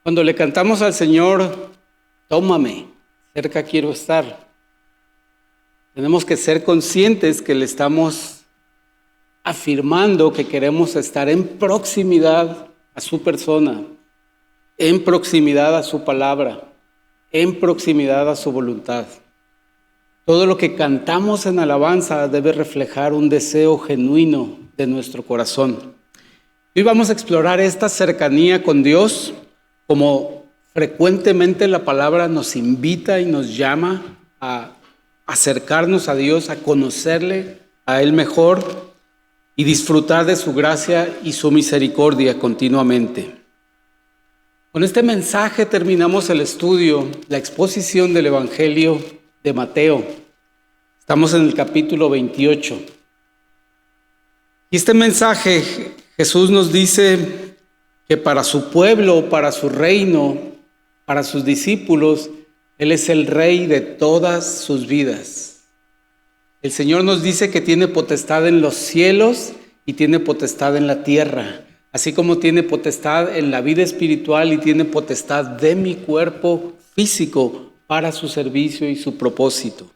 Cuando le cantamos al Señor, tómame, cerca quiero estar, tenemos que ser conscientes que le estamos afirmando que queremos estar en proximidad a su persona, en proximidad a su palabra, en proximidad a su voluntad. Todo lo que cantamos en alabanza debe reflejar un deseo genuino de nuestro corazón. Hoy vamos a explorar esta cercanía con Dios, como frecuentemente la palabra nos invita y nos llama a acercarnos a Dios, a conocerle a Él mejor y disfrutar de su gracia y su misericordia continuamente. Con este mensaje terminamos el estudio, la exposición del Evangelio de Mateo. Estamos en el capítulo 28. Y este mensaje Jesús nos dice que para su pueblo, para su reino, para sus discípulos, Él es el Rey de todas sus vidas. El Señor nos dice que tiene potestad en los cielos y tiene potestad en la tierra, así como tiene potestad en la vida espiritual y tiene potestad de mi cuerpo físico para su servicio y su propósito.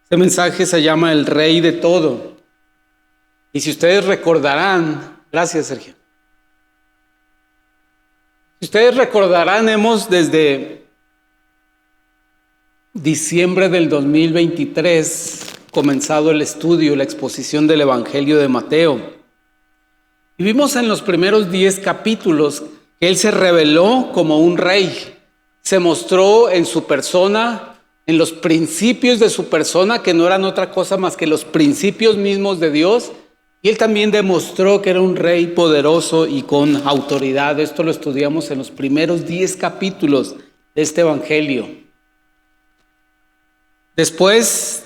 Este mensaje se llama el Rey de todo. Y si ustedes recordarán, gracias Sergio. Si ustedes recordarán, hemos desde diciembre del 2023 comenzado el estudio, la exposición del Evangelio de Mateo. Y vimos en los primeros 10 capítulos que Él se reveló como un rey. Se mostró en su persona, en los principios de su persona, que no eran otra cosa más que los principios mismos de Dios. Y Él también demostró que era un rey poderoso y con autoridad. Esto lo estudiamos en los primeros 10 capítulos de este Evangelio. Después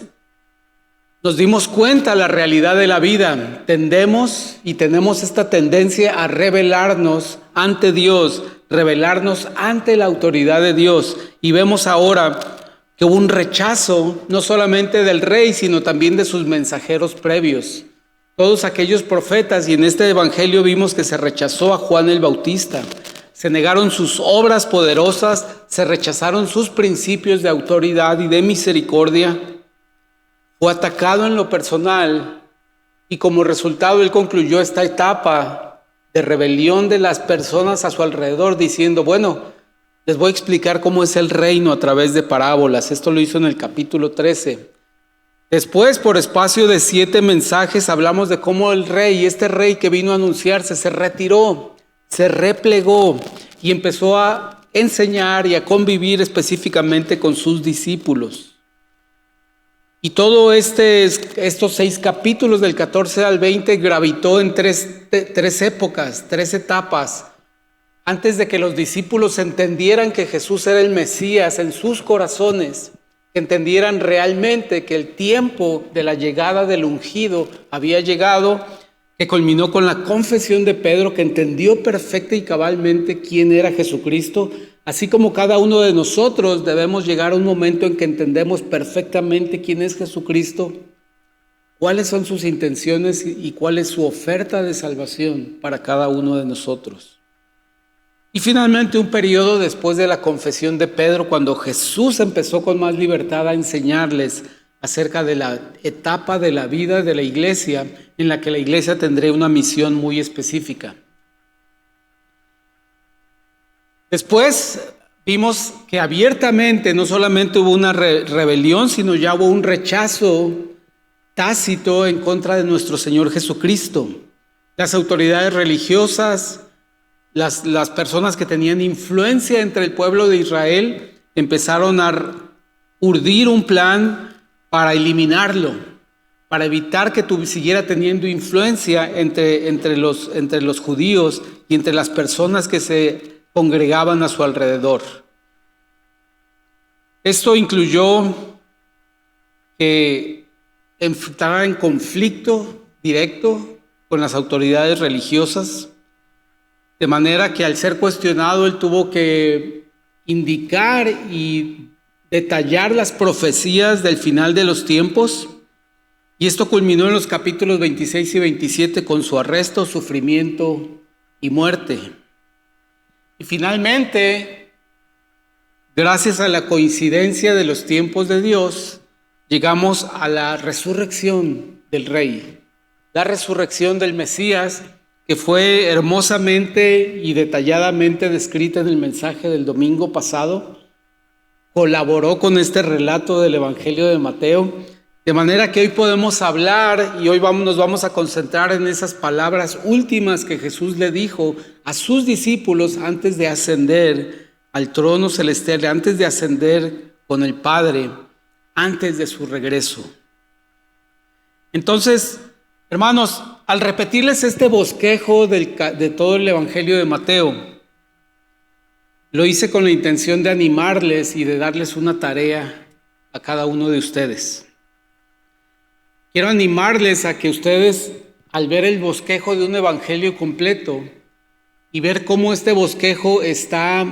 nos dimos cuenta de la realidad de la vida. Tendemos y tenemos esta tendencia a rebelarnos ante Dios, rebelarnos ante la autoridad de Dios. Y vemos ahora que hubo un rechazo no solamente del rey, sino también de sus mensajeros previos. Todos aquellos profetas, y en este evangelio vimos que se rechazó a Juan el Bautista. Se negaron sus obras poderosas, se rechazaron sus principios de autoridad y de misericordia. Fue atacado en lo personal y como resultado él concluyó esta etapa de rebelión de las personas a su alrededor diciendo, bueno, les voy a explicar cómo es el reino a través de parábolas. Esto lo hizo en el capítulo 13. Después, por espacio de 7 mensajes, hablamos de cómo el rey, este rey que vino a anunciarse, se retiró, se replegó y empezó a enseñar y a convivir específicamente con sus discípulos. Y todo estos 6 capítulos del 14 al 20 gravitó en tres épocas, 3 etapas. Antes de que los discípulos entendieran que Jesús era el Mesías en sus corazones, que entendieran realmente que el tiempo de la llegada del ungido había llegado, que culminó con la confesión de Pedro, que entendió perfecta y cabalmente quién era Jesucristo, así como cada uno de nosotros debemos llegar a un momento en que entendemos perfectamente quién es Jesucristo, cuáles son sus intenciones y cuál es su oferta de salvación para cada uno de nosotros. Y finalmente un periodo después de la confesión de Pedro, cuando Jesús empezó con más libertad a enseñarles acerca de la etapa de la vida de la iglesia, en la que la iglesia tendría una misión muy específica. Después vimos que abiertamente no solamente hubo una rebelión, sino ya hubo un rechazo tácito en contra de nuestro Señor Jesucristo. Las autoridades religiosas, las personas que tenían influencia entre el pueblo de Israel empezaron a urdir un plan para eliminarlo, para evitar que siguiera teniendo influencia entre los judíos y entre las personas que se congregaban a su alrededor. Esto incluyó que entrara en conflicto directo con las autoridades religiosas, de manera que al ser cuestionado él tuvo que indicar y detallar las profecías del final de los tiempos, y esto culminó en los capítulos 26 y 27 con su arresto, sufrimiento y muerte. Y finalmente, gracias a la coincidencia de los tiempos de Dios, llegamos a la resurrección del Rey, la resurrección del Mesías, que fue hermosamente y detalladamente descrita en el mensaje del domingo pasado. Colaboró con este relato del Evangelio de Mateo, de manera que hoy podemos hablar y hoy nos vamos a concentrar en esas palabras últimas que Jesús le dijo a sus discípulos antes de ascender al trono celestial, antes de ascender con el Padre, antes de su regreso. Entonces, hermanos, al repetirles este bosquejo de todo el Evangelio de Mateo, lo hice con la intención de animarles y de darles una tarea a cada uno de ustedes. Quiero animarles a que ustedes, al ver el bosquejo de un evangelio completo y ver cómo este bosquejo está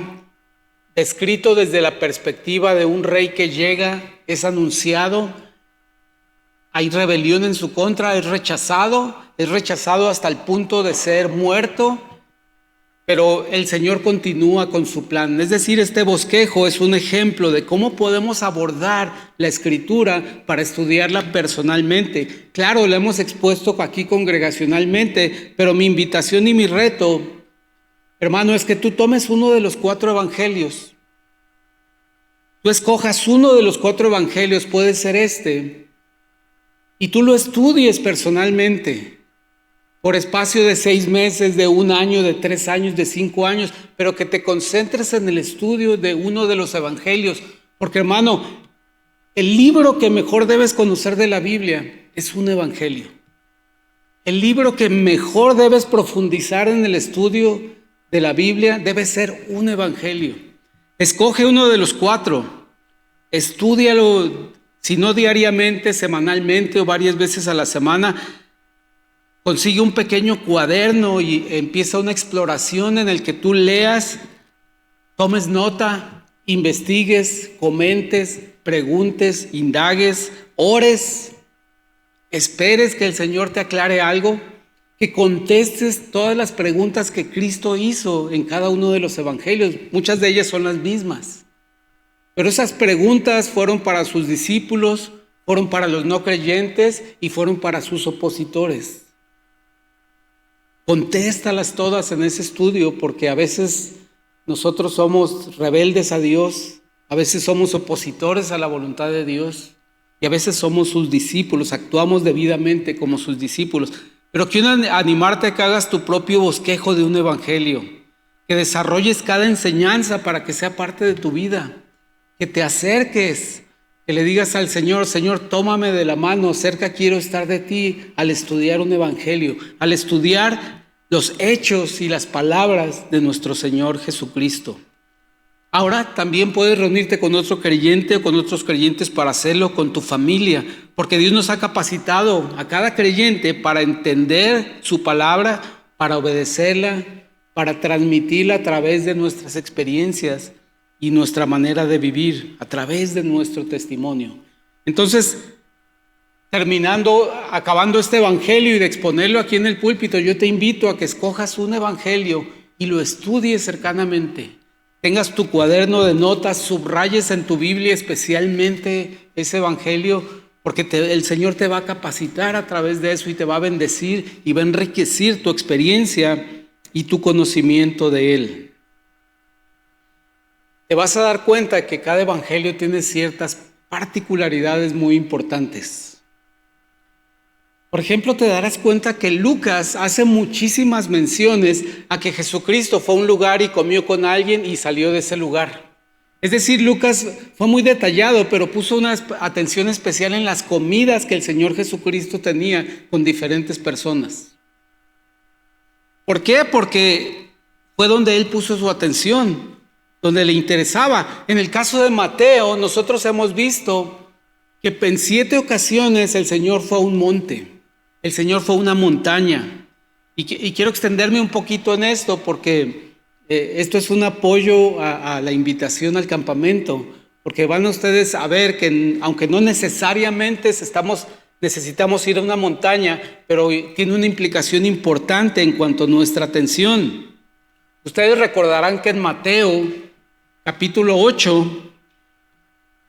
descrito desde la perspectiva de un rey que llega, es anunciado, hay rebelión en su contra, es rechazado hasta el punto de ser muerto, pero el Señor continúa con su plan. Es decir, este bosquejo es un ejemplo de cómo podemos abordar la Escritura para estudiarla personalmente. Claro, la hemos expuesto aquí congregacionalmente, pero mi invitación y mi reto, hermano, es que tú tomes uno de los 4 evangelios. Tú escojas uno de los 4 evangelios, puede ser este, y tú lo estudies personalmente. Por espacio de 6 meses, de 1 año, de 3 años, de 5 años, pero que te concentres en el estudio de uno de los evangelios. Porque, hermano, el libro que mejor debes conocer de la Biblia es un evangelio. El libro que mejor debes profundizar en el estudio de la Biblia debe ser un evangelio. Escoge uno de los 4, estúdialo, si no diariamente, semanalmente o varias veces a la semana. Consigue un pequeño cuaderno y empieza una exploración en el que tú leas, tomes nota, investigues, comentes, preguntes, indagues, ores, esperes que el Señor te aclare algo, que contestes todas las preguntas que Cristo hizo en cada uno de los evangelios. Muchas de ellas son las mismas. Pero esas preguntas fueron para sus discípulos, fueron para los no creyentes y fueron para sus opositores. Contéstalas todas en ese estudio, porque a veces nosotros somos rebeldes a Dios, a veces somos opositores a la voluntad de Dios y a veces somos sus discípulos, actuamos debidamente como sus discípulos. Pero quiero animarte a que hagas tu propio bosquejo de un evangelio, que desarrolles cada enseñanza para que sea parte de tu vida, que te acerques, que le digas al Señor: Señor, tómame de la mano, cerca quiero estar de ti, al estudiar un evangelio, al estudiar los hechos y las palabras de nuestro Señor Jesucristo. Ahora también puedes reunirte con otro creyente o con otros creyentes para hacerlo con tu familia, porque Dios nos ha capacitado a cada creyente para entender su palabra, para obedecerla, para transmitirla a través de nuestras experiencias y nuestra manera de vivir, a través de nuestro testimonio. Entonces, acabando este evangelio y de exponerlo aquí en el púlpito, yo te invito a que escojas un evangelio y lo estudies cercanamente. Tengas tu cuaderno de notas, subrayes en tu Biblia especialmente ese evangelio, porque el Señor te va a capacitar a través de eso y te va a bendecir y va a enriquecer tu experiencia y tu conocimiento de Él. Te vas a dar cuenta que cada evangelio tiene ciertas particularidades muy importantes. Por ejemplo, te darás cuenta que Lucas hace muchísimas menciones a que Jesucristo fue a un lugar y comió con alguien y salió de ese lugar. Es decir, Lucas fue muy detallado, pero puso una atención especial en las comidas que el Señor Jesucristo tenía con diferentes personas. ¿Por qué? Porque fue donde Él puso su atención, donde le interesaba. En el caso de Mateo, nosotros hemos visto que en 7 ocasiones el Señor fue a un monte. El Señor fue a una montaña. Y quiero extenderme un poquito en esto porque esto es un apoyo a la invitación al campamento. Porque van ustedes a ver que aunque no necesariamente necesitamos ir a una montaña, pero tiene una implicación importante en cuanto a nuestra atención. Ustedes recordarán que en Mateo, capítulo 8,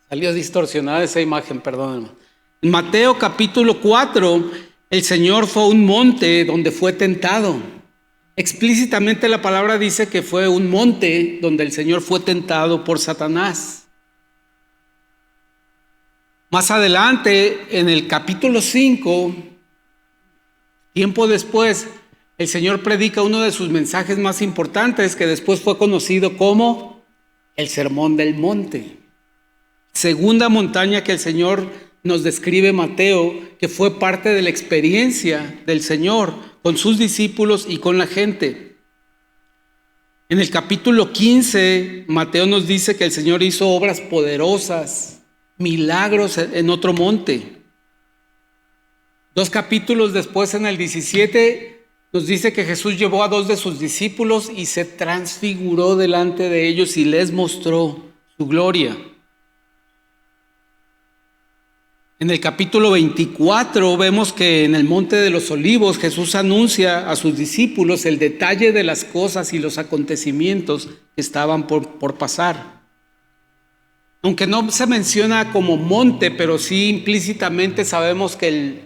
salió distorsionada esa imagen, perdón, hermano. En Mateo capítulo 4, el Señor fue a un monte donde fue tentado. Explícitamente la palabra dice que fue un monte donde el Señor fue tentado por Satanás. Más adelante, en el capítulo 5, tiempo después, el Señor predica uno de sus mensajes más importantes, que después fue conocido como el Sermón del Monte. Segunda montaña que el Señor nos describe Mateo, que fue parte de la experiencia del Señor con sus discípulos y con la gente. En el capítulo 15, Mateo nos dice que el Señor hizo obras poderosas, milagros en otro monte. 2 capítulos después, en el 17, nos dice que Jesús llevó a 2 de sus discípulos y se transfiguró delante de ellos y les mostró su gloria. En el capítulo 24 vemos que en el Monte de los Olivos Jesús anuncia a sus discípulos el detalle de las cosas y los acontecimientos que estaban por pasar. Aunque no se menciona como monte, pero sí implícitamente sabemos que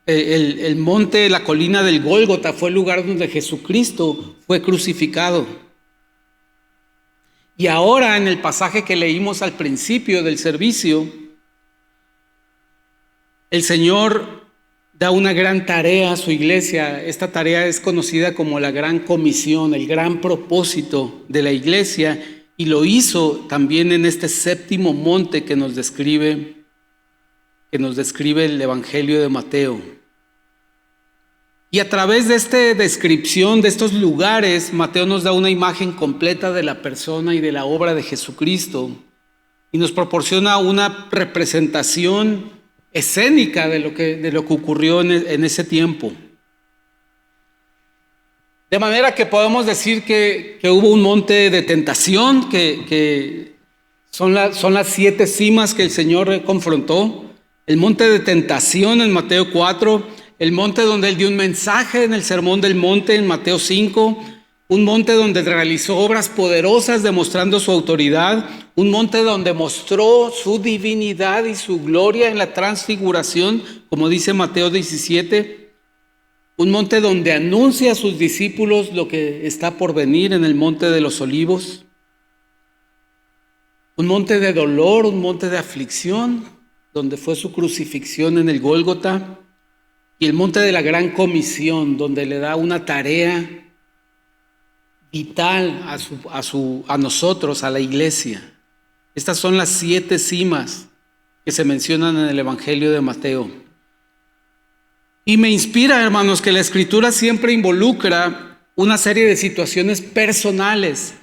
el monte, la colina del Gólgota, fue el lugar donde Jesucristo fue crucificado. Y ahora, en el pasaje que leímos al principio del servicio, el Señor da una gran tarea a su iglesia. Esta tarea es conocida como la gran comisión, el gran propósito de la iglesia, y lo hizo también en este séptimo monte que nos describe el Evangelio de Mateo. Y a través de esta descripción de estos lugares, Mateo nos da una imagen completa de la persona y de la obra de Jesucristo, y nos proporciona una representación escénica de lo que ocurrió en ese tiempo. De manera que podemos decir que hubo un monte de tentación, que son las 7 cimas que el Señor confrontó. El monte de tentación en Mateo 4, el monte donde Él dio un mensaje en el Sermón del Monte en Mateo 5, un monte donde realizó obras poderosas demostrando su autoridad, un monte donde mostró su divinidad y su gloria en la transfiguración, como dice Mateo 17, un monte donde anuncia a sus discípulos lo que está por venir en el Monte de los Olivos, un monte de dolor, un monte de aflicción, donde fue su crucifixión en el Gólgota, y el monte de la gran comisión, donde le da una tarea vital a nosotros, a la iglesia. Estas son las 7 cimas que se mencionan en el Evangelio de Mateo. Y me inspira, hermanos, que la Escritura siempre involucra una serie de situaciones personales.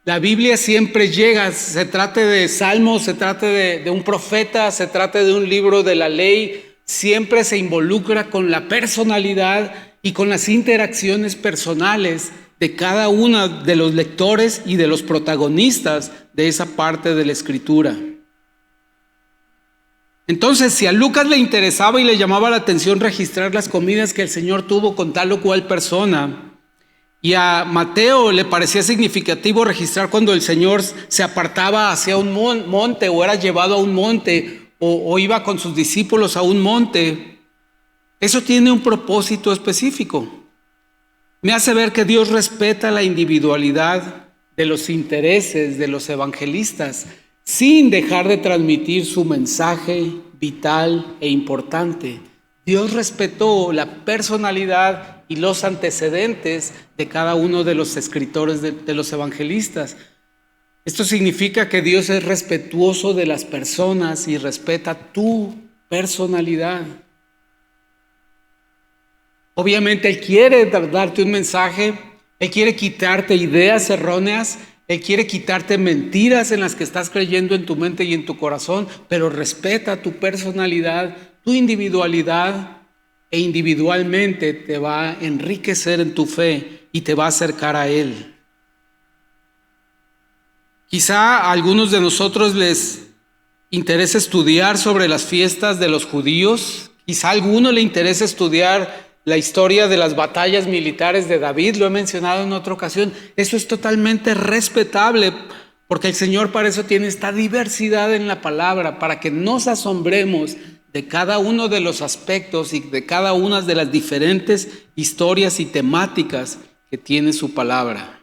La Biblia siempre llega, se trate de salmos, se trate de un profeta, se trate de un libro de la ley, siempre se involucra con la personalidad y con las interacciones personales de cada uno de los lectores y de los protagonistas de esa parte de la Escritura. Entonces, si a Lucas le interesaba y le llamaba la atención registrar las comidas que el Señor tuvo con tal o cual persona, y a Mateo le parecía significativo registrar cuando el Señor se apartaba hacia un monte o era llevado a un monte o iba con sus discípulos a un monte, eso tiene un propósito específico. Me hace ver que Dios respeta la individualidad de los intereses de los evangelistas sin dejar de transmitir su mensaje vital e importante. Dios respetó la personalidad y los antecedentes de cada uno de los escritores de los evangelistas. Esto significa que Dios es respetuoso de las personas y respeta tu personalidad. Obviamente Él quiere darte un mensaje, Él quiere quitarte ideas erróneas, Él quiere quitarte mentiras en las que estás creyendo en tu mente y en tu corazón, pero respeta tu personalidad, tu individualidad, e individualmente te va a enriquecer en tu fe y te va a acercar a Él. Quizá a algunos de nosotros les interesa estudiar sobre las fiestas de los judíos, quizá a alguno le interesa estudiar la historia de las batallas militares de David, lo he mencionado en otra ocasión. Eso es totalmente respetable, porque el Señor para eso tiene esta diversidad en la palabra, para que nos asombremos de cada uno de los aspectos y de cada una de las diferentes historias y temáticas que tiene su palabra.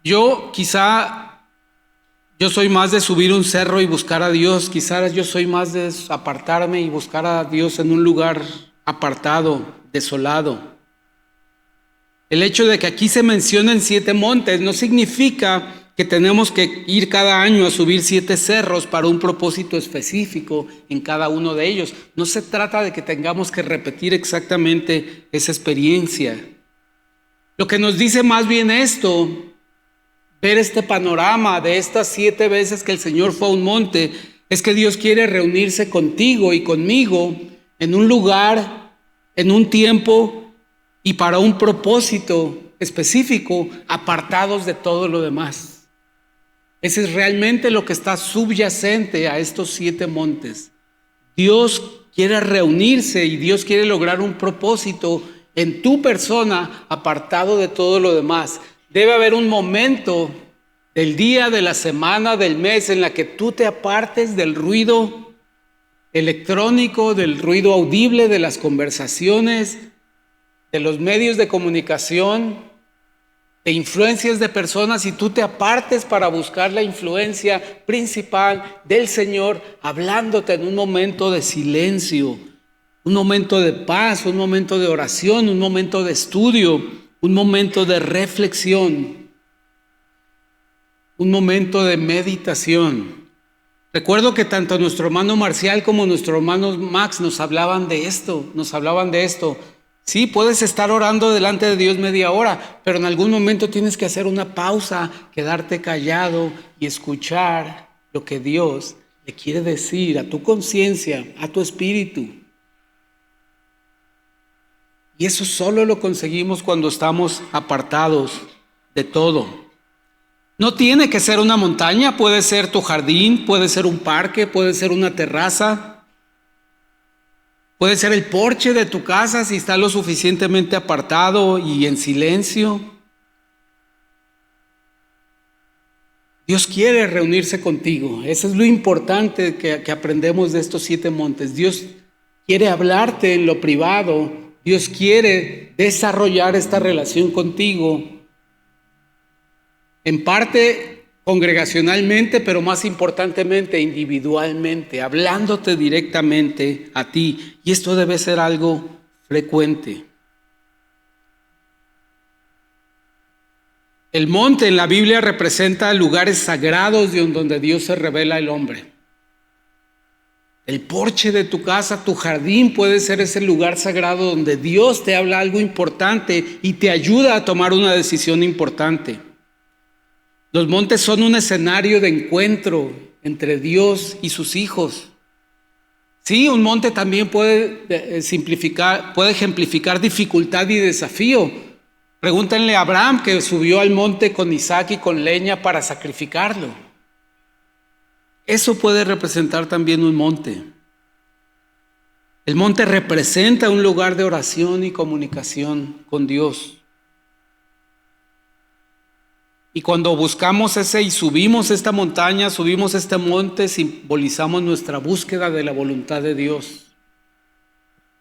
Yo soy más de subir un cerro y buscar a Dios. Quizás yo soy más de apartarme y buscar a Dios en un lugar apartado, desolado. El hecho de que aquí se mencionen 7 montes no significa que tenemos que ir cada año a subir 7 cerros para un propósito específico en cada uno de ellos. No se trata de que tengamos que repetir exactamente esa experiencia. Lo que nos dice más bien esto, ver este panorama de estas 7 veces que el Señor fue a un monte, es que Dios quiere reunirse contigo y conmigo en un lugar, en un tiempo y para un propósito específico, apartados de todo lo demás. Ese es realmente lo que está subyacente a estos 7 montes. Dios quiere reunirse y Dios quiere lograr un propósito en tu persona, apartado de todo lo demás. Debe haber un momento del día, de la semana, del mes, en la que tú te apartes del ruido electrónico, del ruido audible, de las conversaciones, de los medios de comunicación, de influencias de personas, y tú te apartes para buscar la influencia principal del Señor, hablándote en un momento de silencio, un momento de paz, un momento de oración, un momento de estudio, un momento de reflexión, un momento de meditación. Recuerdo que tanto nuestro hermano Marcial como nuestro hermano Max nos hablaban de esto. Sí, puedes estar orando delante de Dios media hora, pero en algún momento tienes que hacer una pausa, quedarte callado y escuchar lo que Dios le quiere decir a tu conciencia, a tu espíritu. Y eso solo lo conseguimos cuando estamos apartados de todo. No tiene que ser una montaña, puede ser tu jardín, puede ser un parque, puede ser una terraza. Puede ser el porche de tu casa si está lo suficientemente apartado y en silencio. Dios quiere reunirse contigo. Eso es lo importante que aprendemos de estos 7 montes. Dios quiere hablarte en lo privado. Dios quiere desarrollar esta relación contigo. En parte congregacionalmente, pero más importantemente individualmente, hablándote directamente a ti. Y esto debe ser algo frecuente. El monte en la Biblia representa lugares sagrados donde Dios se revela al hombre. El porche de tu casa, tu jardín puede ser ese lugar sagrado donde Dios te habla algo importante y te ayuda a tomar una decisión importante. Los montes son un escenario de encuentro entre Dios y sus hijos. Sí, un monte también puede ejemplificar dificultad y desafío. Pregúntenle a Abraham, que subió al monte con Isaac y con leña para sacrificarlo. Eso puede representar también un monte. El monte representa un lugar de oración y comunicación con Dios. Y cuando buscamos y subimos esta montaña, subimos este monte, simbolizamos nuestra búsqueda de la voluntad de Dios.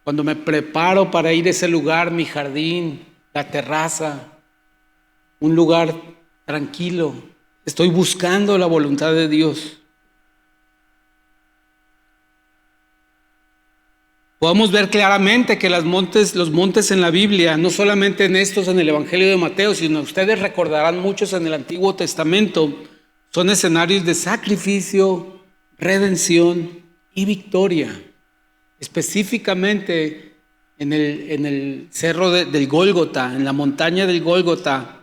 Cuando me preparo para ir a ese lugar, mi jardín, la terraza, un lugar tranquilo, estoy buscando la voluntad de Dios. Podemos ver claramente que los montes en la Biblia, no solamente en el Evangelio de Mateo, sino ustedes recordarán muchos en el Antiguo Testamento, son escenarios de sacrificio, redención y victoria. Específicamente en el cerro del Gólgota, en la montaña del Gólgota,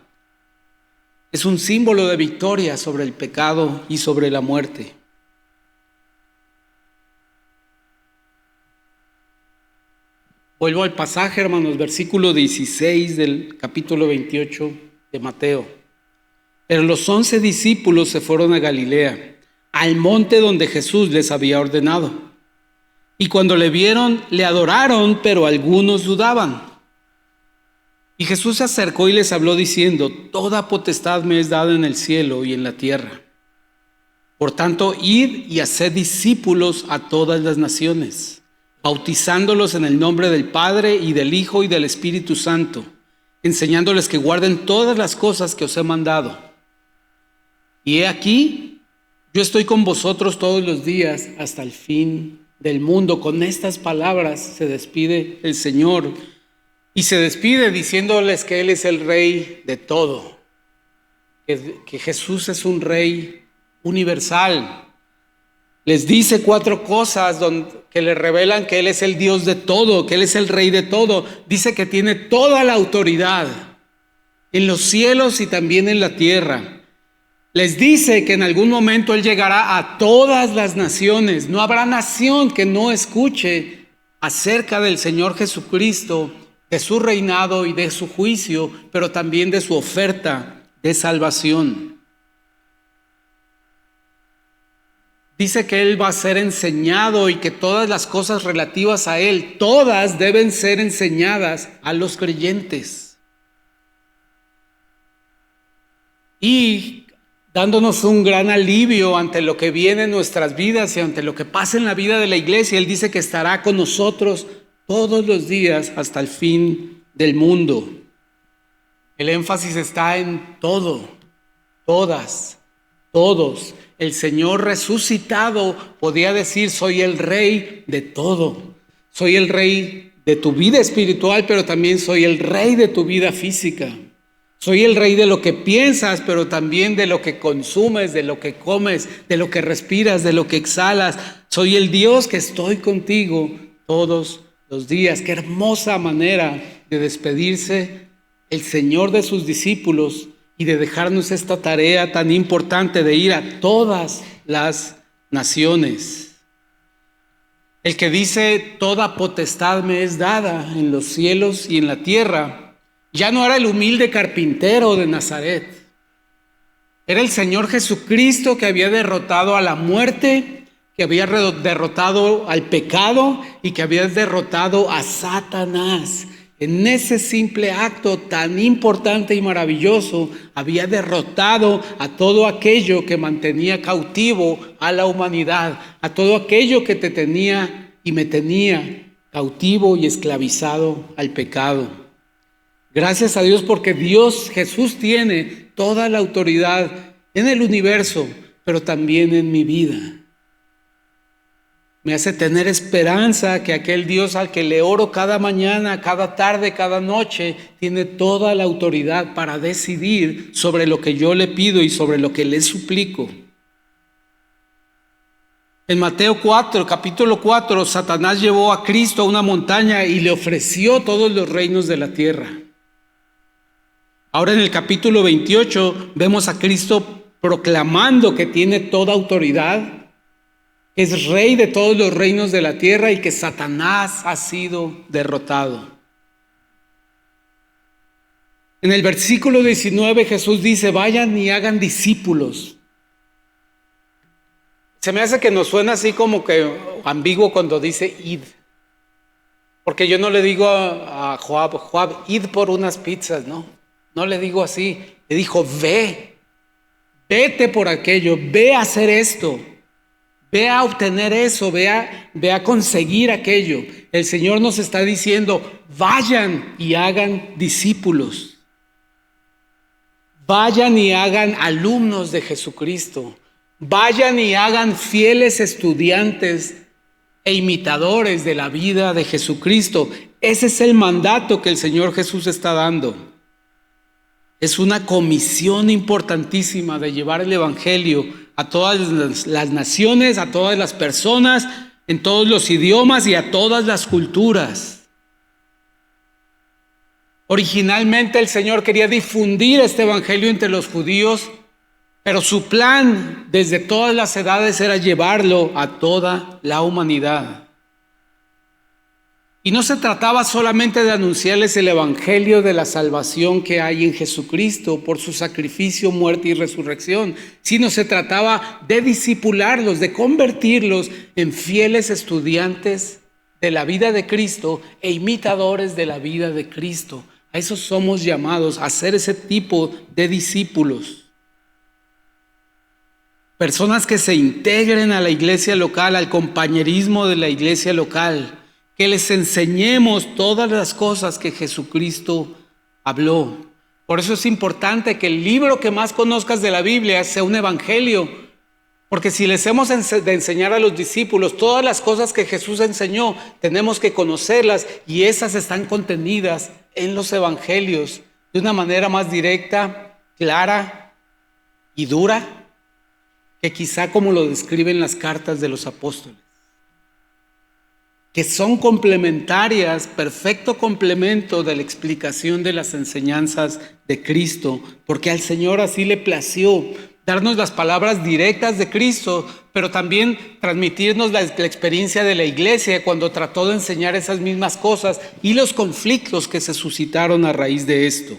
es un símbolo de victoria sobre el pecado y sobre la muerte. Vuelvo al pasaje, hermanos, versículo 16 del capítulo 28 de Mateo. Pero los 11 discípulos se fueron a Galilea, al monte donde Jesús les había ordenado. Y cuando le vieron, le adoraron, pero algunos dudaban. Y Jesús se acercó y les habló diciendo: toda potestad me es dada en el cielo y en la tierra. Por tanto, id y haced discípulos a todas las naciones, bautizándolos en el nombre del Padre y del Hijo y del Espíritu Santo, enseñándoles que guarden todas las cosas que os he mandado. Y he aquí, yo estoy con vosotros todos los días hasta el fin del mundo. Con estas palabras se despide el Señor, y se despide diciéndoles que Él es el Rey de todo, que Jesús es un Rey universal. Les dice 4 cosas que le revelan que Él es el Dios de todo, que Él es el Rey de todo. Dice que tiene toda la autoridad en los cielos y también en la tierra. Les dice que en algún momento Él llegará a todas las naciones. No habrá nación que no escuche acerca del Señor Jesucristo, de su reinado y de su juicio, pero también de su oferta de salvación. Dice que Él va a ser enseñado y que todas las cosas relativas a Él, todas deben ser enseñadas a los creyentes. Y dándonos un gran alivio ante lo que viene en nuestras vidas y ante lo que pasa en la vida de la iglesia, Él dice que estará con nosotros todos los días hasta el fin del mundo. El énfasis está en todo, todas, todos. El Señor resucitado podía decir: soy el Rey de todo. Soy el Rey de tu vida espiritual, pero también soy el Rey de tu vida física. Soy el Rey de lo que piensas, pero también de lo que consumes, de lo que comes, de lo que respiras, de lo que exhalas. Soy el Dios que estoy contigo todos los días. Qué hermosa manera de despedirse el Señor de sus discípulos y de dejarnos esta tarea tan importante de ir a todas las naciones. El que dice: toda potestad me es dada en los cielos y en la tierra, ya no era el humilde carpintero de Nazaret. Era el Señor Jesucristo, que había derrotado a la muerte, que había derrotado al pecado y que había derrotado a Satanás. En ese simple acto tan importante y maravilloso, había derrotado a todo aquello que mantenía cautivo a la humanidad, a todo aquello que te tenía y me tenía cautivo y esclavizado al pecado. Gracias a Dios, porque Dios, Jesús, tiene toda la autoridad en el universo, pero también en mi vida. Me hace tener esperanza que aquel Dios al que le oro cada mañana, cada tarde, cada noche, tiene toda la autoridad para decidir sobre lo que yo le pido y sobre lo que le suplico. En Mateo 4, capítulo 4, Satanás llevó a Cristo a una montaña y le ofreció todos los reinos de la tierra. Ahora en el capítulo 28 vemos a Cristo proclamando que tiene toda autoridad, que es Rey de todos los reinos de la tierra y que Satanás ha sido derrotado. En el versículo 19 Jesús dice: vayan y hagan discípulos. Se me hace que nos suena así como que ambiguo cuando dice id. Porque yo no le digo a Joab, id por unas pizzas, no. No le digo así. Le dijo: vete por aquello, ve a hacer esto. Ve a obtener eso, ve a conseguir aquello. El Señor nos está diciendo: vayan y hagan discípulos. Vayan y hagan alumnos de Jesucristo. Vayan y hagan fieles estudiantes e imitadores de la vida de Jesucristo. Ese es el mandato que el Señor Jesús está dando. Es una comisión importantísima de llevar el Evangelio a todas las naciones, a todas las personas, en todos los idiomas y a todas las culturas. Originalmente el Señor quería difundir este Evangelio entre los judíos, pero su plan desde todas las edades era llevarlo a toda la humanidad. Y no se trataba solamente de anunciarles el evangelio de la salvación que hay en Jesucristo por su sacrificio, muerte y resurrección, sino se trataba de discipularlos, de convertirlos en fieles estudiantes de la vida de Cristo e imitadores de la vida de Cristo. A eso somos llamados, a ser ese tipo de discípulos. Personas que se integren a la iglesia local, al compañerismo de la iglesia local, que les enseñemos todas las cosas que Jesucristo habló. Por eso es importante que el libro que más conozcas de la Biblia sea un evangelio, porque si les hemos de enseñar a los discípulos todas las cosas que Jesús enseñó, tenemos que conocerlas y esas están contenidas en los evangelios de una manera más directa, clara y dura que quizá como lo describen las cartas de los apóstoles, que son complementarias, perfecto complemento de la explicación de las enseñanzas de Cristo, porque al Señor así le plació darnos las palabras directas de Cristo, pero también transmitirnos la experiencia de la iglesia cuando trató de enseñar esas mismas cosas y los conflictos que se suscitaron a raíz de esto.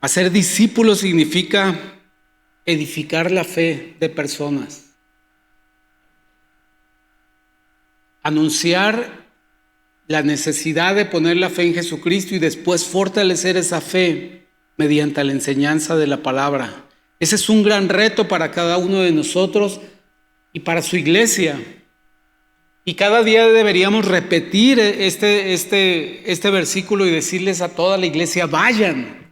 Hacer discípulos significa edificar la fe de personas. Anunciar la necesidad de poner la fe en Jesucristo y después fortalecer esa fe mediante la enseñanza de la palabra. Ese es un gran reto para cada uno de nosotros y para su iglesia. Y cada día deberíamos repetir este versículo y decirles a toda la iglesia: vayan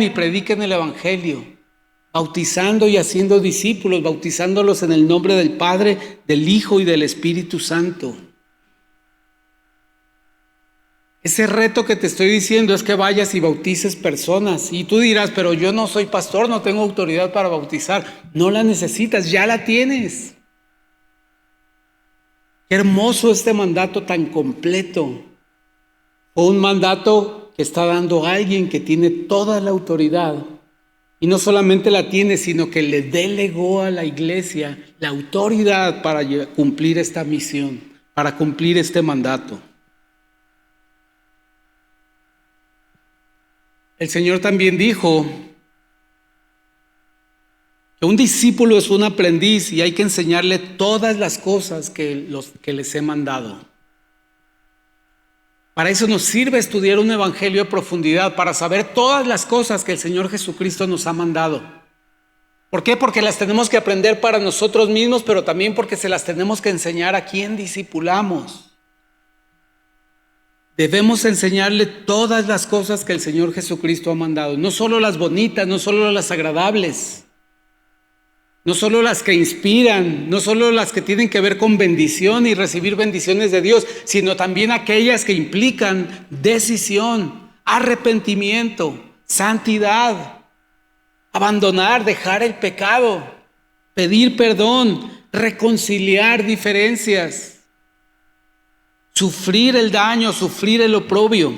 y prediquen el evangelio, bautizando y haciendo discípulos, bautizándolos en el nombre del Padre, del Hijo y del Espíritu Santo. Ese reto que te estoy diciendo es que vayas y bautices personas. Y tú dirás: pero yo no soy pastor, no tengo autoridad para bautizar. No la necesitas, ya la tienes. Qué hermoso este mandato tan completo. O un mandato que está dando alguien que tiene toda la autoridad. Y no solamente la tiene, sino que le delegó a la iglesia la autoridad para cumplir esta misión, para cumplir este mandato. El Señor también dijo que un discípulo es un aprendiz y hay que enseñarle todas las cosas que les he mandado. Para eso nos sirve estudiar un evangelio a profundidad, para saber todas las cosas que el Señor Jesucristo nos ha mandado. ¿Por qué? Porque las tenemos que aprender para nosotros mismos, pero también porque se las tenemos que enseñar a quien discipulamos. Debemos enseñarle todas las cosas que el Señor Jesucristo ha mandado, no solo las bonitas, no solo las agradables, no solo las que inspiran, no solo las que tienen que ver con bendición y recibir bendiciones de Dios, sino también aquellas que implican decisión, arrepentimiento, santidad, abandonar, dejar el pecado, pedir perdón, reconciliar diferencias, sufrir el daño, sufrir el oprobio.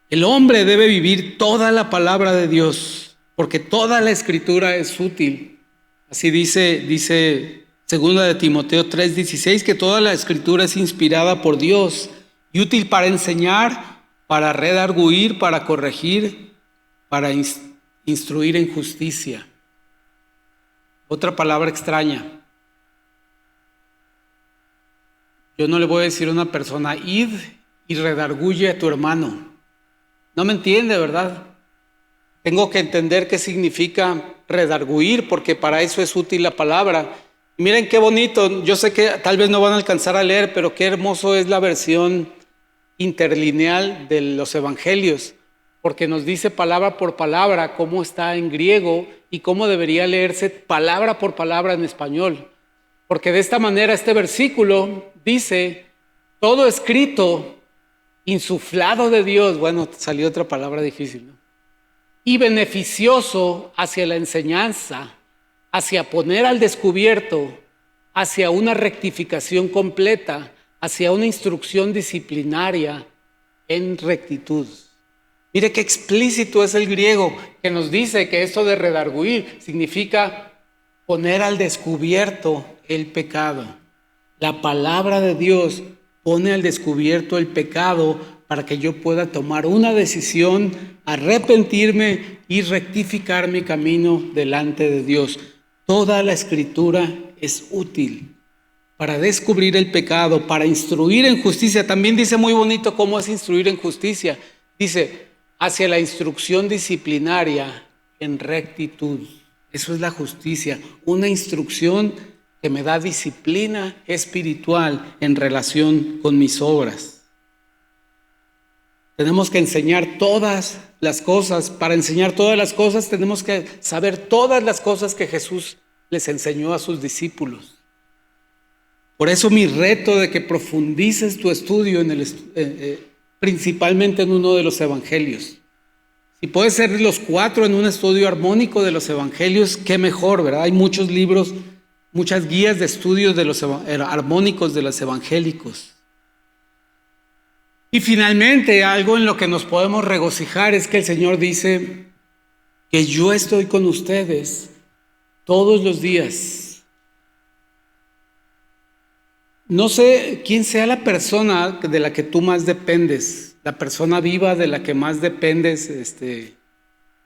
El hombre debe vivir toda la palabra de Dios, porque toda la escritura es útil. Así dice 2 de Timoteo 3:16, que toda la escritura es inspirada por Dios y útil para enseñar, para redarguir, para corregir, para instruir en justicia. Otra palabra extraña. Yo no le voy a decir a una persona: id y redarguye a tu hermano. No me entiende, ¿verdad? Tengo que entender qué significa redarguir, porque para eso es útil la palabra. Miren qué bonito, yo sé que tal vez no van a alcanzar a leer, pero qué hermoso es la versión interlineal de los evangelios, porque nos dice palabra por palabra cómo está en griego y cómo debería leerse palabra por palabra en español. Porque de esta manera este versículo dice: todo escrito, insuflado de Dios, bueno, salió otra palabra difícil, ¿no? Y beneficioso hacia la enseñanza, hacia poner al descubierto, hacia una rectificación completa, hacia una instrucción disciplinaria en rectitud. Mire qué explícito es el griego que nos dice que esto de redarguir significa poner al descubierto el pecado. La palabra de Dios pone al descubierto el pecado para que yo pueda tomar una decisión, arrepentirme y rectificar mi camino delante de Dios. Toda la Escritura es útil para descubrir el pecado, para instruir en justicia. También dice muy bonito cómo es instruir en justicia. Dice, hacia la instrucción disciplinaria en rectitud. Eso es la justicia, una instrucción que me da disciplina espiritual en relación con mis obras. Tenemos que enseñar todas las cosas. Para enseñar todas las cosas tenemos que saber todas las cosas que Jesús les enseñó a sus discípulos. Por eso mi reto de que profundices tu estudio principalmente en uno de los evangelios. Si puedes ser los 4 en un estudio armónico de los evangelios, qué mejor, ¿verdad? Hay muchos libros, muchas guías de estudios de los armónicos de los evangélicos. Y finalmente, algo en lo que nos podemos regocijar es que el Señor dice que yo estoy con ustedes todos los días. No sé quién sea la persona de la que tú más dependes, la persona viva de la que más dependes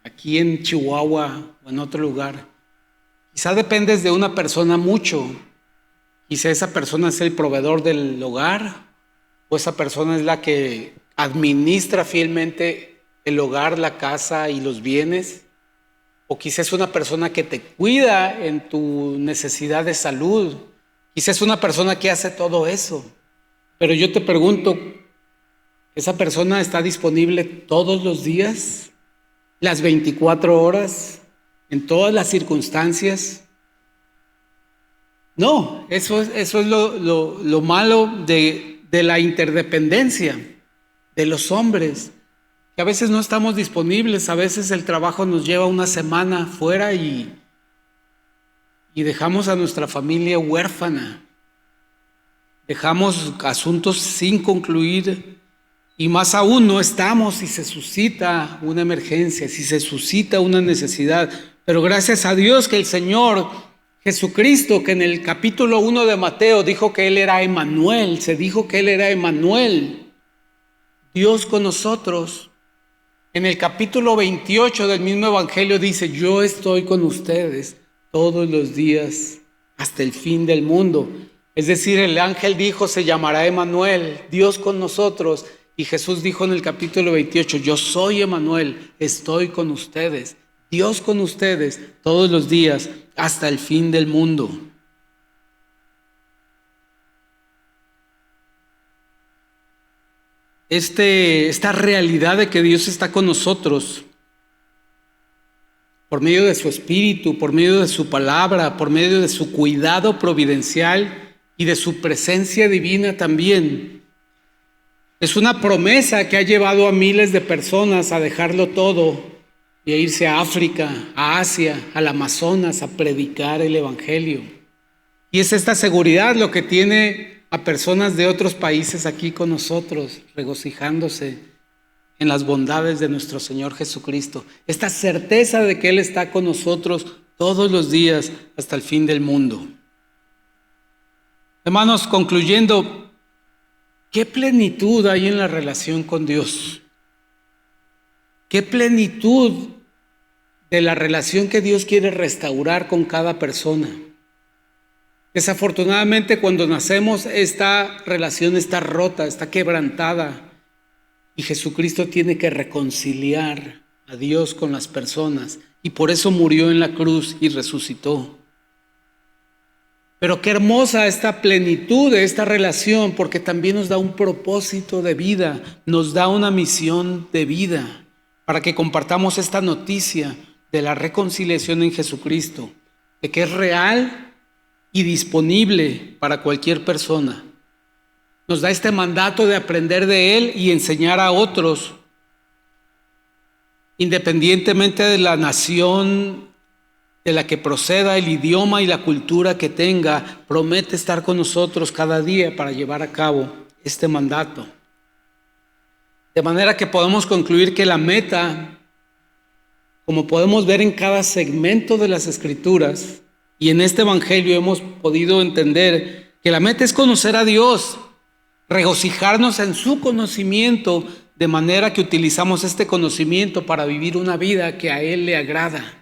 aquí en Chihuahua o en otro lugar. Quizá dependes de una persona mucho. Quizá esa persona es el proveedor del hogar, o esa persona es la que administra fielmente el hogar, la casa y los bienes. O quizá es una persona que te cuida en tu necesidad de salud. Quizá es una persona que hace todo eso. Pero yo te pregunto, ¿esa persona está disponible todos los días? ¿Las 24 horas? ¿En todas las circunstancias? No, eso es lo malo de la interdependencia de los hombres. Que a veces no estamos disponibles, a veces el trabajo nos lleva una semana fuera y dejamos a nuestra familia huérfana. Dejamos asuntos sin concluir y más aún no estamos si se suscita una emergencia, si se suscita una necesidad. Pero gracias a Dios que el Señor Jesucristo, que en el capítulo 1 de Mateo dijo que Él era Emmanuel, se dijo que Él era Emmanuel, Dios con nosotros. En el capítulo 28 del mismo Evangelio dice, yo estoy con ustedes todos los días hasta el fin del mundo. Es decir, el ángel dijo, se llamará Emmanuel, Dios con nosotros. Y Jesús dijo en el capítulo 28, yo soy Emmanuel, estoy con ustedes, Dios con ustedes todos los días hasta el fin del mundo. Esta realidad de que Dios está con nosotros por medio de su Espíritu, por medio de su palabra, por medio de su cuidado providencial y de su presencia divina también. Es una promesa que ha llevado a miles de personas a dejarlo todo y a irse a África, a Asia, al Amazonas a predicar el Evangelio. Y es esta seguridad lo que tiene a personas de otros países aquí con nosotros, regocijándose en las bondades de nuestro Señor Jesucristo. Esta certeza de que Él está con nosotros todos los días hasta el fin del mundo. Hermanos, concluyendo, ¿qué plenitud hay en la relación con Dios? ¿Qué plenitud de la relación que Dios quiere restaurar con cada persona? Desafortunadamente, cuando nacemos, esta relación está rota, está quebrantada, y Jesucristo tiene que reconciliar a Dios con las personas, y por eso murió en la cruz y resucitó. Pero qué hermosa esta plenitud de esta relación, porque también nos da un propósito de vida, nos da una misión de vida, para que compartamos esta noticia de la reconciliación en Jesucristo, de que es real y disponible para cualquier persona. Nos da este mandato de aprender de Él y enseñar a otros, independientemente de la nación de la que proceda, el idioma y la cultura que tenga. Promete estar con nosotros cada día para llevar a cabo este mandato. De manera que podemos concluir que la meta, como podemos ver en cada segmento de las Escrituras, y en este Evangelio hemos podido entender que la meta es conocer a Dios, regocijarnos en su conocimiento, de manera que utilizamos este conocimiento para vivir una vida que a Él le agrada.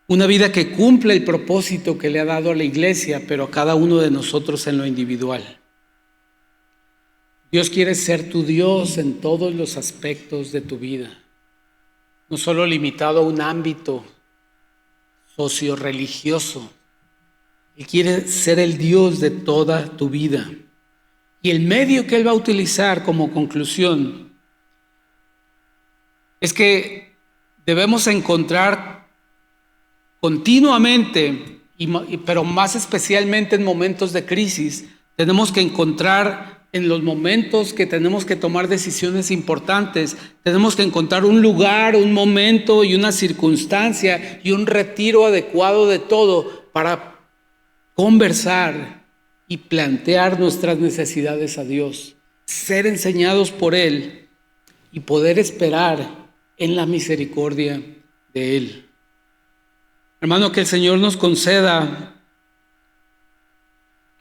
Una vida que cumple el propósito que le ha dado a la iglesia, pero a cada uno de nosotros en lo individual. Dios quiere ser tu Dios en todos los aspectos de tu vida, no solo limitado a un ámbito socio-religioso. Él quiere ser el Dios de toda tu vida. Y el medio que Él va a utilizar como conclusión es que debemos encontrar continuamente, pero más especialmente en momentos de crisis, tenemos que encontrar en los momentos que tenemos que tomar decisiones importantes, tenemos que encontrar un lugar, un momento y una circunstancia y un retiro adecuado de todo para conversar y plantear nuestras necesidades a Dios, ser enseñados por Él y poder esperar en la misericordia de Él. Hermano, que el Señor nos conceda,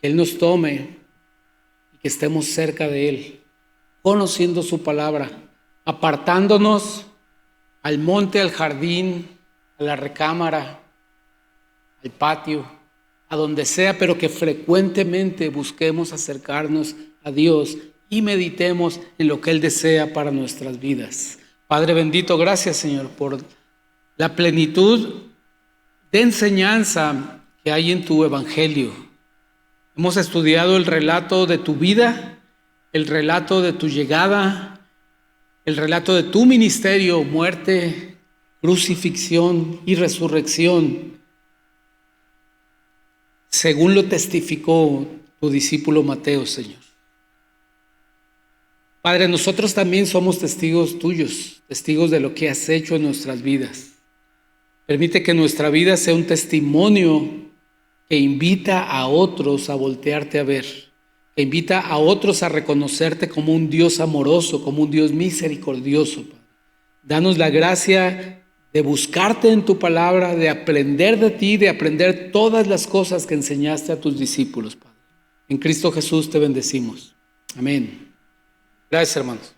que Él nos tome y que estemos cerca de Él, conociendo su palabra, apartándonos al monte, al jardín, a la recámara, al patio, a donde sea, pero que frecuentemente busquemos acercarnos a Dios y meditemos en lo que Él desea para nuestras vidas. Padre bendito, gracias, Señor, por la plenitud de enseñanza que hay en tu Evangelio. Hemos estudiado el relato de tu vida, el relato de tu llegada, el relato de tu ministerio, muerte, crucifixión y resurrección, según lo testificó tu discípulo Mateo, Señor. Padre, nosotros también somos testigos tuyos, testigos de lo que has hecho en nuestras vidas. Permite que nuestra vida sea un testimonio que invita a otros a voltearte a ver, que invita a otros a reconocerte como un Dios amoroso, como un Dios misericordioso. Padre. Danos la gracia de buscarte en tu palabra, de aprender de ti, de aprender todas las cosas que enseñaste a tus discípulos, Padre. En Cristo Jesús te bendecimos. Amén. Gracias, hermanos.